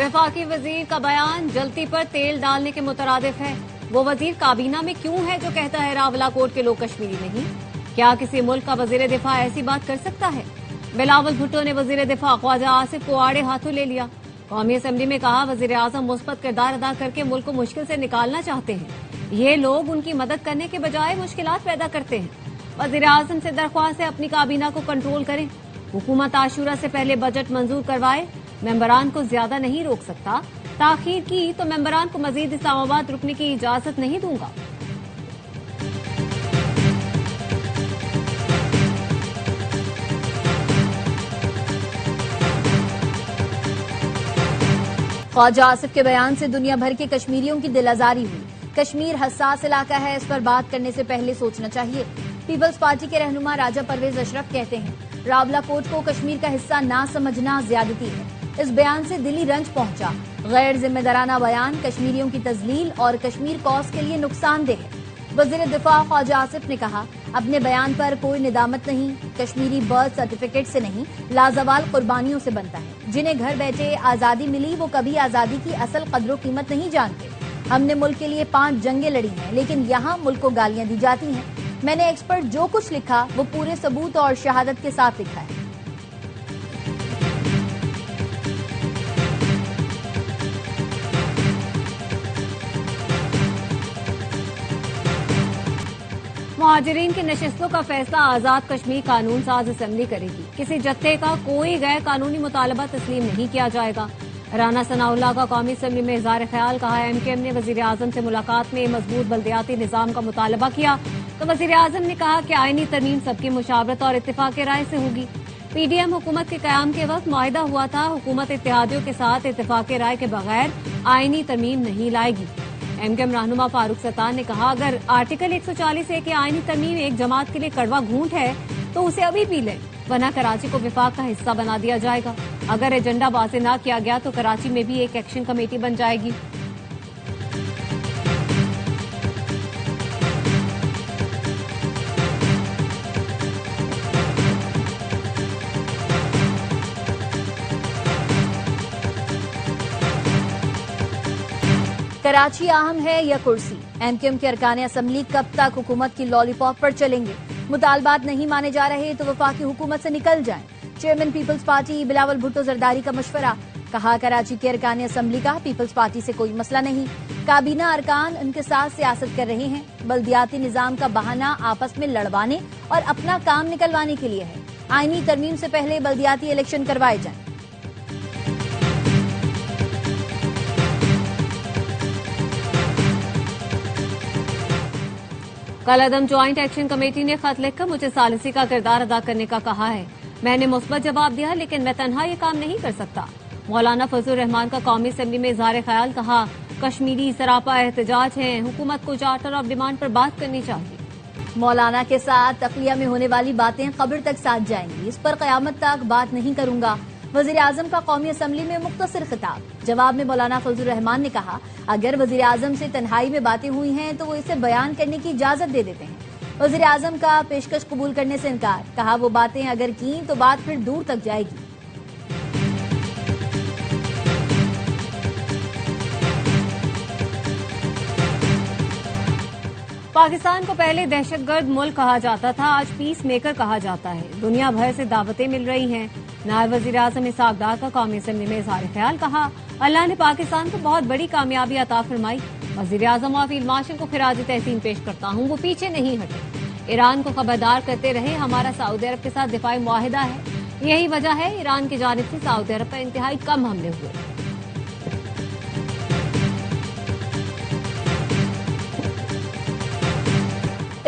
वफाकी वजीर का बयान जलती पर तेल डालने के मुतरादिफ है। वो वजीर काबीना में क्यों है जो कहता है रावलाकोट के लोग कश्मीरी नहीं? क्या किसी मुल्क का वजीर दिफा ऐसी बात कर सकता है? बिलावल भुट्टो ने वजीर दिफा ख्वाजा आसिफ को आड़े हाथों ले लिया। कौमी असम्बली में कहा वजीर आजम मुस्बत किरदार अदा करके मुल्क को मुश्किल से निकालना चाहते हैं। ये लोग उनकी मदद करने के बजाय मुश्किलात पैदा करते हैं। वजीर आजम से दरख्वास्त है अपनी काबीना को कंट्रोल करें। हुकूमत आशूरा से पहले बजट मंजूर करवाए। मेंबरान को ज्यादा नहीं रोक सकता। ताखीर की तो मेंबरान को मजीद इस्लामाबाद रुकने की इजाजत नहीं दूंगा। ख्वाजा आसिफ के बयान से दुनिया भर के कश्मीरियों की दिल आजारी हुई। कश्मीर हसास इलाका है, इस पर बात करने से पहले सोचना चाहिए। पीपल्स पार्टी के रहनुमा राजा परवेज अशरफ कहते हैं रावलाकोट को कश्मीर का हिस्सा ना समझना ज्यादती है। इस बयान से दिली रंज पहुंचा। गैर जिम्मेदाराना बयान कश्मीरियों की तजलील और कश्मीर कौस के लिए नुकसानदेह है। वजीर दिफा ख्वाजा आसिफ ने कहा अपने बयान पर कोई निदामत नहीं। कश्मीरी बर्थ सर्टिफिकेट से नहीं लाजवाल कुर्बानियों से बनता है। जिन्हें घर बैठे आजादी मिली वो कभी आजादी की असल कदर कीमत नहीं जानते। हमने मुल्क के लिए 5 जंगें लड़ी हैं, लेकिन यहाँ मुल्क को गालियां दी जाती हैं। मैंने एक्सपर्ट जो कुछ लिखा वो पूरे सबूत और शहादत के साथ लिखा है। मुहाजिरीन की नशिस्तों का फैसला आजाद कश्मीर कानून साज असेंबली करेगी। किसी जत्थे का कोई गैर कानूनी मुतालबा तस्लीम नहीं किया जाएगा। राना सनाउल्लाह का कौमी असेंबली में इज़हार ख्याल। कहा एमकेएम ने वजीर आजम से मुलाकात में मजबूत बल्दियाती निजाम का मुतालबा किया तो वजीर आजम ने कहा कि आईनी तरमीम सबकी मुशावरत और इत्तेफाक राय से होगी। पीडीएम हुकूमत के कयाम के वक्त मुआहिदा हुआ था हुकूमत इत्तेहादियों के साथ इत्तेफाक राय के बगैर आईनी तरमीम नहीं लाएगी। एमकेएम रहनुमा फारूक सत्तार ने कहा अगर आर्टिकल 140A की आईनी तरमीम एक जमात के लिए कड़वा घूंट है तो उसे अभी पी लें, वरना कराची को विफाक का हिस्सा बना दिया जाएगा। अगर एजेंडा वाज़े न किया गया तो कराची में भी एक एक्शन कमेटी बन जाएगी। कराची अहम है या कुर्सी? एमकेएम के अरकान असम्बली कब तक हुकूमत की लॉलीपॉप पर चलेंगे? मुतालबात नहीं माने जा रहे तो वफाकी हुकूमत से निकल जाएं। Chairman Peoples Party Bilawal Bhutto Zardari का मशवरा। कहा कराची के अरकान असम्बली का पीपल्स पार्टी से कोई मसला नहीं। काबीना अरकान उनके साथ सियासत कर रहे हैं। बल्दियाती निजाम का बहाना आपस में लड़वाने और अपना काम निकलवाने के लिए है। आईनी तरमीम से पहले बल्दियाती इलेक्शन करवाए जाएं। कलअदम ज्वाइंट एक्शन कमेटी ने खत लिखकर मुझे सालिसी का किरदार अदा करने का कहा है। मैंने मुस्बत जवाब दिया लेकिन मैं तन्हा ये काम नहीं कर सकता। मौलाना फजलुर रहमान का कौमी असेंबली में इज़हार ख्याल। कहा कश्मीरी सरापा एहतजाज है, हुकूमत को चार्टर ऑफ डिमांड पर बात करनी चाहिए। मौलाना के साथ तखलिया में होने वाली बातें कब्र तक साथ जाएंगी, इस पर कयामत तक बात नहीं करूंगा। वजीर आजम का कौमी असम्बली में मुख्तसर खिताब। जवाब में मौलाना फजलुर रहमान ने कहा अगर वजीर आजम से तन्हाई में बातें हुई हैं तो वो इसे बयान करने की इजाजत दे देते हैं। वजीर आजम का पेशकश कबूल करने से इनकार। कहा वो बातें अगर की तो बात फिर दूर तक जाएगी। पाकिस्तान को पहले दहशतगर्द मुल्क कहा जाता था, आज पीस मेकर कहा जाता है। दुनिया भर से दावतें मिल रही हैं। नायब वजीर आजम इसहाक डार का कौमी असेंबली में इज़हार ख्याल। कहा अल्लाह ने पाकिस्तान को बहुत बड़ी कामयाबी अता फरमाई। वजीर आजम और फील्ड मार्शल को खिराज तहसीन पेश करता हूँ, वो पीछे नहीं हटे। ईरान को खबरदार करते रहे हमारा सऊदी अरब के साथ दिफाई मुआहिदा है। यही वजह है ईरान की जानिब से सऊदी अरब पर इंतहाई कम हमले हुए।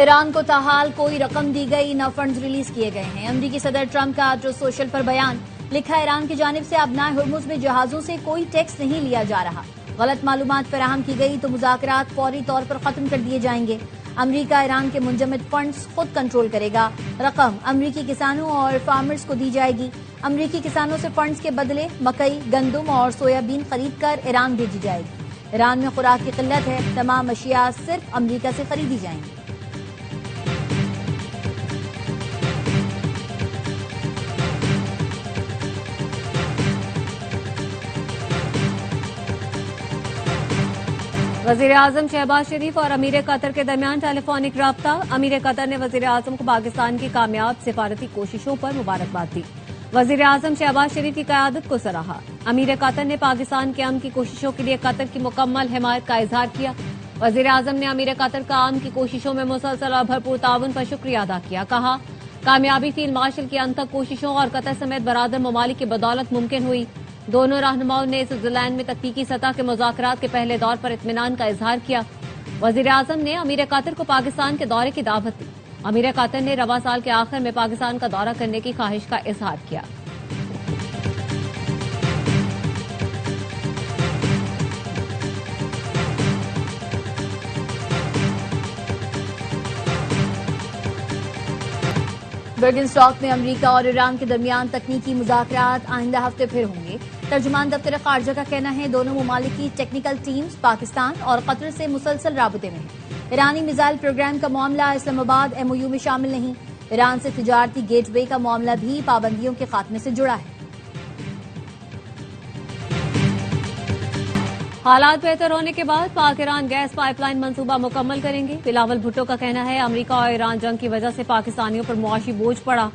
ईरान को ताहाल कोई रकम दी गई, न फंड्स रिलीज किए गए हैं। अमरीकी सदर ट्रंप का ट्रूथ सोशल पर बयान। लिखा ईरान की जानिब से अबनाए हुर्मुज में जहाजों से कोई टैक्स नहीं लिया जा रहा। गलत मालूमात फराहम की गई तो मुज़ाकरात फौरी तौर पर खत्म कर दिए जाएंगे। अमरीका ईरान के मुंजमद फंड्स खुद कंट्रोल करेगा। रकम अमरीकी किसानों और फार्मर्स को दी जाएगी। अमरीकी किसानों से फंड्स के बदले मकई, गंदम और सोयाबीन खरीद कर ईरान भेजी जाएगी। ईरान में खुराक की किल्लत है, तमाम अशिया सिर्फ अमरीका से खरीदी जाएंगी। वजीर आजम शहबाज शरीफ और अमीर कतर के दरमियान टेलीफोनिक राब्ता। अमीर कतर ने वजीर आजम को पाकिस्तान की कामयाब सिफारती कोशिशों पर मुबारकबाद दी। वजीर आजम शहबाज शरीफ की क़यादत को सराहा। अमीर कतर ने पाकिस्तान के अमन की कोशिशों के लिए कतर की मुकम्मल हिमायत का इजहार किया। वजीर आजम ने अमीर कतर का अमन की कोशिशों में मुसलसल और भरपूर ताउन पर शुक्रिया अदा किया। कहा, कामयाबी फील्ड मार्शल की अंतक कोशिशों और कतर समेत बरादर ममालिक की बदौलत मुमकिन हुई। दोनों रहनुमाओं ने स्विट्जरलैंड में तकनीकी सतह के मुज़ाकरात के पहले दौर पर इत्मीनान का इजहार किया। वजीर आजम ने अमीर कतर को पाकिस्तान के दौरे की दावत दी। अमीर कतर ने रवा साल के आखिर में पाकिस्तान का दौरा करने की ख्वाहिश का इजहार किया। बर्गनस्टॉक में अमेरिका और ईरान के दरमियान तकनीकी मुज़ाकरात आइंदा हफ्ते फिर होंगे। तर्जुमान दफ्तर खारजा का कहना है, दोनों ममालिक की टेक्निकल टीम्स पाकिस्तान और कतर से मुसलसल राबते में हैं। ईरानी मिसाइल प्रोग्राम का मामला इस्लामाबाद MOU में शामिल नहीं। ईरान से तिजारती गेटवे का मामला भी पाबंदियों के खात्मे से जुड़ा है। हालात बेहतर होने के बाद पाक ईरान गैस पाइपलाइन मंसूबा मुकम्मल करेंगे। बिलावल भुट्टो का कहना है, अमेरिका और ईरान जंग की वजह से पाकिस्तानियों पर मुआशी बोझ पड़ा।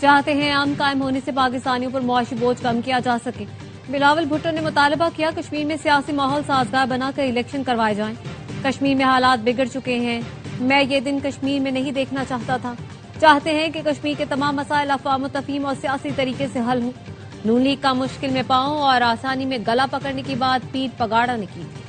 चाहते हैं अमन कायम होने से पाकिस्तानियों पर मुआशी बोझ कम किया जा सके। बिलावल भुट्टो ने मुतालबा किया, कश्मीर में सियासी माहौल साजगार बनाकर इलेक्शन करवाए जाएं। कश्मीर में हालात बिगड़ चुके हैं। मैं ये दिन कश्मीर में नहीं देखना चाहता था। चाहते हैं कि कश्मीर के तमाम मसाइल अफ़वाह तफ़हीम और सियासी तरीके से हल हों। नून लीग का मुश्किल में पांव और आसानी में गला पकड़ने की बात पीठ पगाड़ा ने की थी।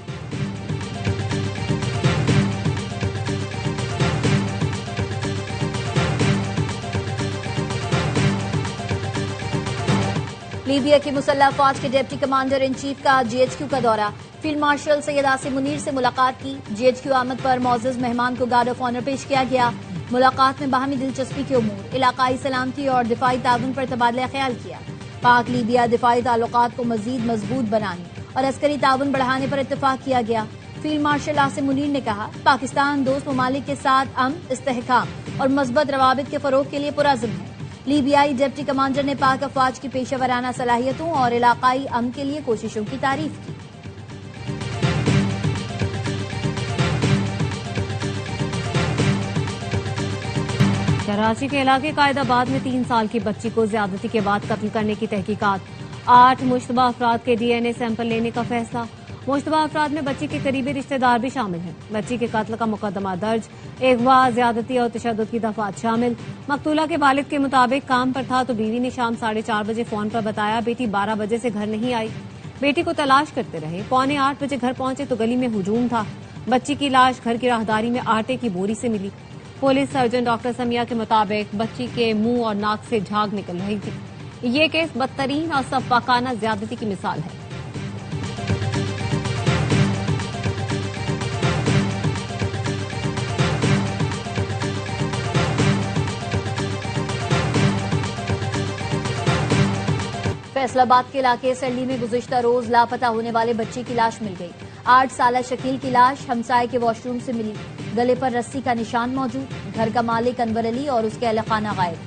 लीबिया की मुसल्लह फौज के डिप्टी कमांडर इन चीफ का GHQ का दौरा। फील्ड मार्शल सैयद आसिम मुनीर से मुलाकात की। GHQ आमद पर मौजूद मेहमान को गार्ड ऑफ ऑनर पेश किया गया। मुलाकात में बाहमी दिलचस्पी के उमूर, इलाकाई सलामती और दिफाई ताउन पर तबादला ख्याल किया। पाक लीबिया दिफाई ताल्लुकात को मजीद मजबूत बनाने और अस्करी ताउन बढ़ाने पर इत्तेफाक किया गया। फील्ड मार्शल आसिम मुनीर ने कहा, पाकिस्तान दोस्त ममालिक के साथ अमन, इस्तेहकाम और मजबूत रवाबित के फरोग के लिए पुरअज़्म है। लीबियाई डिप्टी कमांडर ने पाक अफवाज की पेशेवराना सलाहियतों और इलाकाई अमन के लिए कोशिशों की तारीफ की। कराची के इलाके कायदाबाद में 3 साल की बच्ची को ज्यादती के बाद कत्ल करने की तहकीकात। 8 मुश्तबा अफराद के DNA सैंपल लेने का फैसला। मुश्तबा अफराद में बच्ची के करीबी रिश्तेदार भी शामिल हैं। बच्ची के कत्ल का मुकदमा दर्ज। अगवा, ज्यादती और तशद्दुद की दफात शामिल। मकतूला के वालिद के मुताबिक काम पर था तो बीवी ने शाम 4:30 बजे फोन पर बताया बेटी 12 बजे से घर नहीं आई। बेटी को तलाश करते रहे। 7:45 बजे घर पहुंचे तो गली में हुजूम था। बच्ची की लाश घर की राहदारी में आटे की बोरी से मिली। पुलिस सर्जन डॉक्टर समिया के मुताबिक बच्ची के मुंह और नाक से झाग निकल रही थी। ये केस बदतरीन और सफाकाना ज्यादती की मिसाल है। फैसलाबाद के इलाके सरली में गुज़िश्ता रोज लापता होने वाले बच्चे की लाश मिल गई। 8 साला शकील की लाश हमसाये के वॉशरूम से मिली। गले पर रस्सी का निशान मौजूद। घर का मालिक अनवर अली और उसके अहल खाना गायब।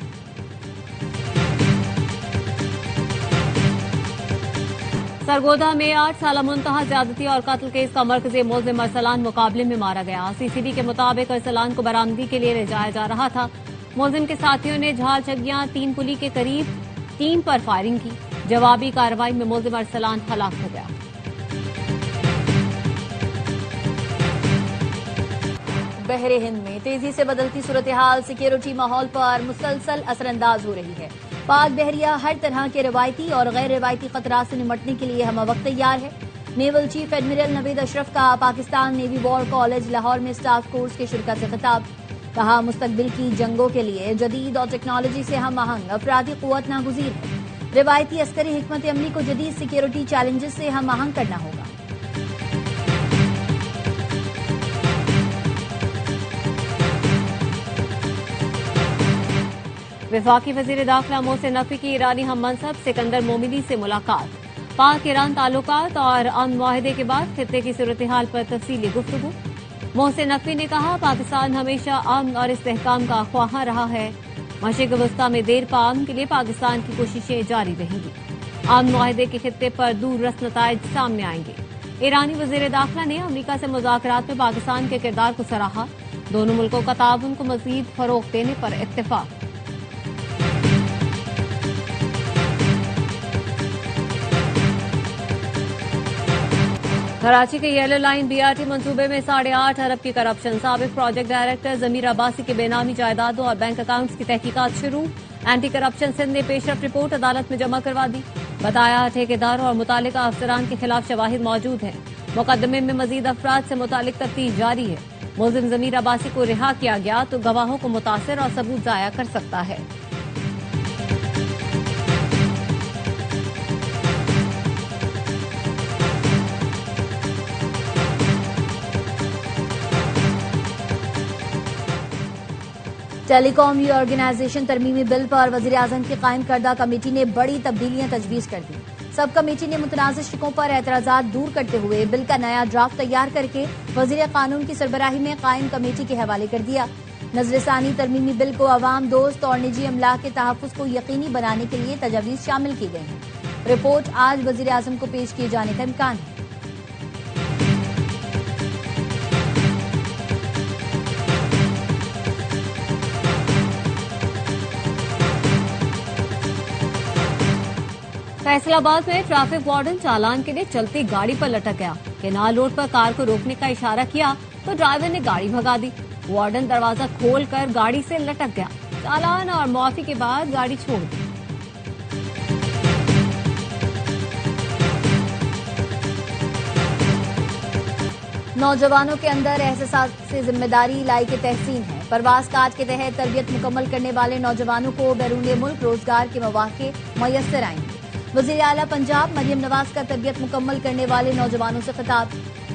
सरगोदा में 8 साला मुंतहा ज्यादती और कत्ल केस का मरकजी मुल्जिम अरसलान मुकाबले में मारा गया। CCD के मुताबिक अरसलान को बरामदगी के लिए ले जाया जा रहा था। मुल्जिम के साथियों ने झाल चगियां 3 पुली के करीब टीम पर फायरिंग की। जवाबी कार्रवाई में मुल्जिम अरसलान हलाक हो गया। बहरे हिंद में तेजी से बदलती सूरत हाल सिक्योरिटी माहौल पर मुसलसल असरअंदाज हो रही है। पाक बहरिया हर तरह के रवायती और गैर रवायती खतरात से निमटने के लिए हम वक्त तैयार है। Naval chief admiral Naveed Ashraf का Pakistan navy war college Lahore में स्टाफ कोर्स की शिरकत से खिताब। कहा, मुस्तकबिल की जंगों के लिए जदीद और टेक्नोलॉजी से हम आहंग अफरादी कुव्वत नागुज़ीर है। रिवायती अस्करी हिकमत अमली को जदीद सिक्योरिटी चैलेंजेस से हम आहंग करना होगा। वफाकी वजीर दाखिला मोहसिन नकवी की ईरानी हम मनसब सिकंदर मोमिनी से मुलाकात। पाक ईरान ताल्लुकात और अमन मुआहदे के बाद खित्ते की सूरत हाल पर तफसीली गुफ्तगू। मोहसिन नकवी ने कहा, पाकिस्तान हमेशा अमन और इस्तेहकाम का ख्वाहां रहा है। मशरिक़ वस्ता में देर पा अमन के लिए पाकिस्तान की कोशिशें जारी रहेंगी। अमन मुआहदे के खित्ते पर दूर रस नताइज सामने आएंगे। ईरानी वजीर दाखिला ने अमेरिका से मुज़ाकरात में पाकिस्तान के किरदार को सराहा। दोनों मुल्कों का ताउन को मजीद फरोग देने पर इत्तेफाक। कराची के येलो लाइन BRT मंसूबे में 8.5 अरब की करप्शन। साबिक प्रोजेक्ट डायरेक्टर जमीर अब्बासी की बेनामी जायदादों और बैंक अकाउंट्स की तहकीकात शुरू। एंटी करप्शन सिंध ने पेशरफ रिपोर्ट अदालत में जमा करवा दी। बताया ठेकेदारों और मुतालिका अफसरान के खिलाफ शवाहिद मौजूद हैं। मुकदमे में मजीद अफराद से मुतालिक तफ्तीश जारी है। मुलजिम जमीर अब्बासी को रिहा किया गया तो गवाहों को मुतासिर और सबूत जाया कर सकता है। टेलीकॉम रीऑर्गेनाइजेशन तरमीमी बिल पर वजीर आजम की कायम करदा कमेटी ने बड़ी तब्दीलियां तजवीज कर दी। सब कमेटी ने मुतनाज़िर शिकों पर एतराज़ात दूर करते हुए बिल का नया ड्राफ्ट तैयार करके वजीर कानून की सरबराही में कायम कमेटी के हवाले कर दिया। नजरसानी तरमीमी बिल को अवाम दोस्त और निजी अमला के तहफ़्फ़ुज़ को यकीनी बनाने के लिए तजवीज़ शामिल की गई हैं। रिपोर्ट आज वजीर आजम को पेश किए जाने का इम्कान है। फैसलाबाद में ट्रैफिक वार्डन चालान के लिए चलती गाड़ी पर लटक गया। केनाल रोड पर कार को रोकने का इशारा किया तो ड्राइवर ने गाड़ी भगा दी। वार्डन दरवाजा खोलकर गाड़ी से लटक गया। चालान और मुआफी के बाद गाड़ी छोड़ दी। नौजवानों के अंदर एहसास से जिम्मेदारी लाई के तहसीन है। परवाज काज के तहत तरबियत मुकम्मल करने वाले नौजवानों को बैरून मुल्क रोजगार के मौके मयसर आएंगे। वज़ीर आला पंजाब मरियम नवाज का तरबियत मुकम्मल करने वाले नौजवानों से खिताब।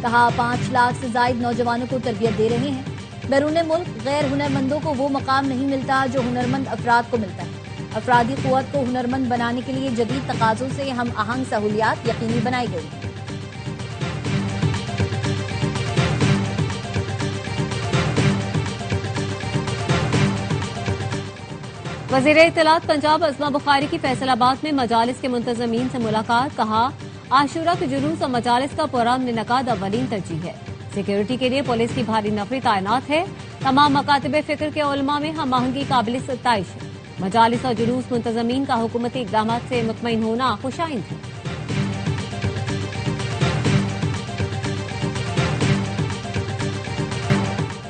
कहा 5 लाख से जायद नौजवानों को तरबियत दे रहे हैं। बैरून मुल्क गैर हुनरमंदों को वो मकाम नहीं मिलता जो हुनरमंद अफराद को मिलता है। अफरादी क़ुव्वत को हुनरमंद बनाने के लिए जदीद तकाज़ों से हम आहंग सहूलियात यकीनी बनाई गई हैं। वज़ीर इत्तलात पंजाब अज़मा बुखारी की फैसलाबाद में मजालिस के मुंतज़मीन से मुलाकात। कहा आशूरा के जुलूस और मजालिस का पुरअमन इनेकाद अव्वलीन तरजीह है। सिक्योरिटी के लिए पुलिस की भारी नफरी तैनात है। तमाम मकातिब फिक्र के उलमा में हम आहंगी काबिल सताइश है। मजालिस और जुलूस मुंतज़मीन का हुकूमती इक़दामात से मुतमईन होना खुशाइंद है।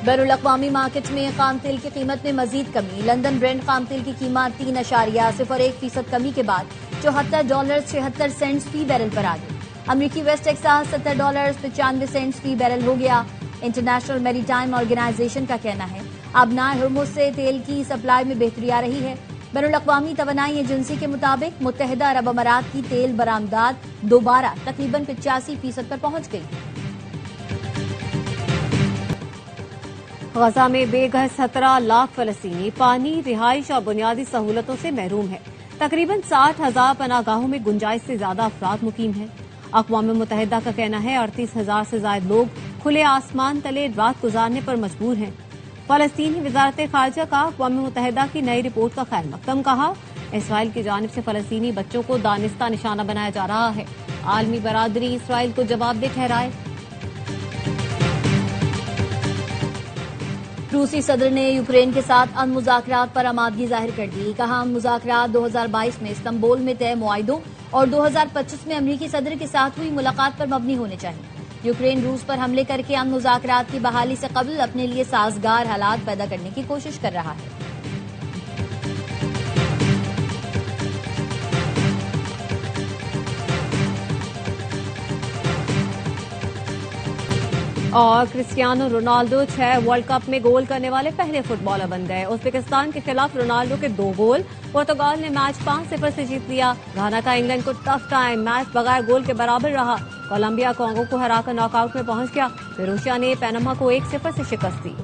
बैरुल अक़वामी मार्केट में खाम तेल की कीमत में मजीद कमी। लंदन ब्रेंड खाम तेल की कीमत 3.01% कमी के बाद $74.76 फी बैरल पर आ गई। अमरीकी वेस्ट टेक्सास $70.95 फी बैरल हो गया। इंटरनेशनल मैरीटाइम ऑर्गेनाइजेशन का कहना है आबनाए हुर्मुज़ से तेल की सप्लाई में बेहतरी आ रही है। बैरुल अक़वामी तवानाई एजेंसी के मुताबिक मुत्तहिदा अरब अमारात की तेल बरामदात दोबारा तकरीबन 85% पर पहुंच गई। गजा में बेघर 17 लाख फलस्तीनी पानी, रिहाइश और बुनियादी सहूलतों से महरूम है। तकरीबन 60,000 पनाहगाहों में गुंजाइश से ज्यादा अफराद मुकीम हैं। अक़वाम मुत्तहिदा का कहना है 38,000 से ज्यादा लोग खुले आसमान तले रात गुजारने पर मजबूर हैं। फलस्तीनी वजारत खारजा का अक़वाम मुत्तहिदा की नई रिपोर्ट का खैर मकदम। कहा इसराइल की जानिब से फलस्तीनी बच्चों को दानिस्ता निशाना बनाया जा रहा है। आलमी बरादरी इसराइल को जवाबदेह ठहराए। रूसी सदर ने यूक्रेन के साथ अमन मुज़ाकरात पर आमादगी जाहिर कर दी। कहा अमन मुज़ाकरात 2022 में इस्तांबुल में तय मुआहिदों और 2025 में अमरीकी सदर के साथ हुई मुलाकात पर मबनी होने चाहिए। यूक्रेन रूस पर हमले करके अमन मुज़ाकरात की बहाली से कबल अपने लिए साजगार हालात पैदा करने की कोशिश कर रहा है। और क्रिस्टियानो रोनाल्डो 6 वर्ल्ड कप में गोल करने वाले पहले फुटबॉलर बन गए। उज़्बेकिस्तान के खिलाफ रोनाल्डो के 2 गोल। पुर्तगाल ने मैच 5-0 से जीत लिया। घाना का इंग्लैंड को टफ टाइम। मैच बगैर गोल के बराबर रहा। कोलंबिया कांगो को हराकर नॉकआउट में पहुंच गया। फिरोशिया ने पैनामा को 1-0 से शिकस्त दी।